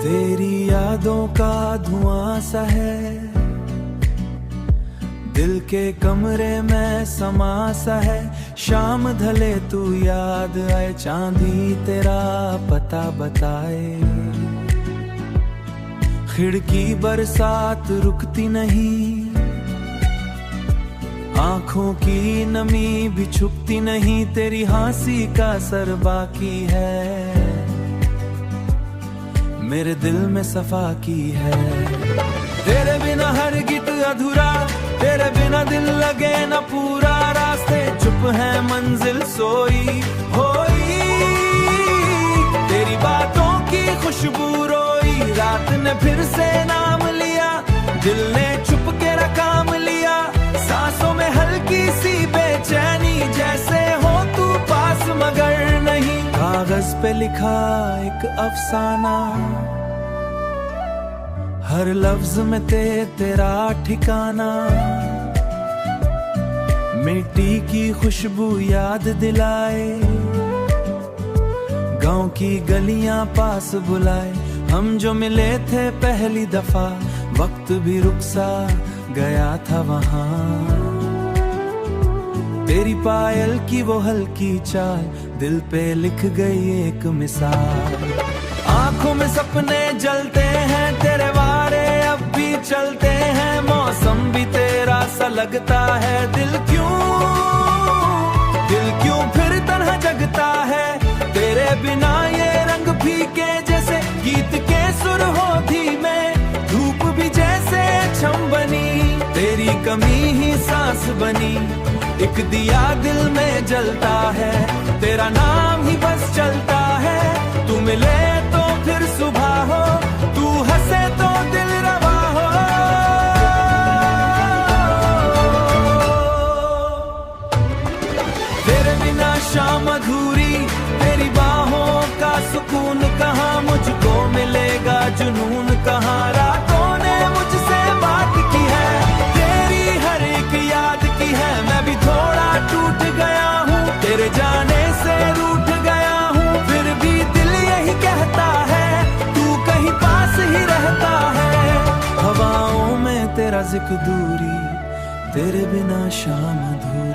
तेरी यादों का धुआं सा है, दिल के कमरे में समा सा है। शाम ढले तू याद आए, चांदी तेरा पता बताए। खिड़की बरसात रुकती नहीं, आंखों की नमी भी छुपती नहीं। तेरी हंसी का असर बाकी है, मेरे दिल में सफा की है। तेरे बिना हर गीत अधूरा, तेरे बिना दिल लगे न पूरा। रास्ते चुप है, मंजिल सोई होई। तेरी बातों की खुशबू रोई, रात ने फिर से नाम लिया। दिल ने चुप के रकाम लिया, सांसों में हल्की सी बेचैनी। जैसे हो तू पास मगर नहीं। कागज पे लिखा एक अफसाना, हर लफ्ज में तेरा ठिकाना। मिट्टी की खुशबू याद दिलाए, गांव की गलियां पास बुलाए। हम जो मिले थे पहली दफा, वक्त भी रुक सा गया था वहां। तेरी पायल की वो हल्की चाल, दिल पे लिख गई एक मिसाल। आंखों में सपने जलते हैं, तेरे वारे अब भी चलते हैं। मौसम भी तेरा सा लगता है, दिल क्यों फिर तन्हा जगता है। तेरे बिना ये रंग फीके जैसे गीत के सुर हो धीमे। धूप भी जैसे छम बनी, तेरी कमी ही सांस बनी। एक दिया दिल में जलता है, तेरा नाम ही बस चलता है। तू मिले तो फिर सुबह हो, तू हंसे तो दिल रवा हो। तेरे बिना शाम अधूरी, तेरी बाहों का सुकून कहाँ। मुझको मिलेगा जुनून कहाँ। रातों ने मुझसे बात की है, तेरी हर एक याद की है। मैं भी थोड़ा टूट गया हूँ, तेरे जाने से रूठ गया हूँ। फिर भी दिल यही कहता है, तू कहीं पास ही रहता है। हवाओं में तेरा जिक्र दूरी, तेरे बिना शाम अधूरी।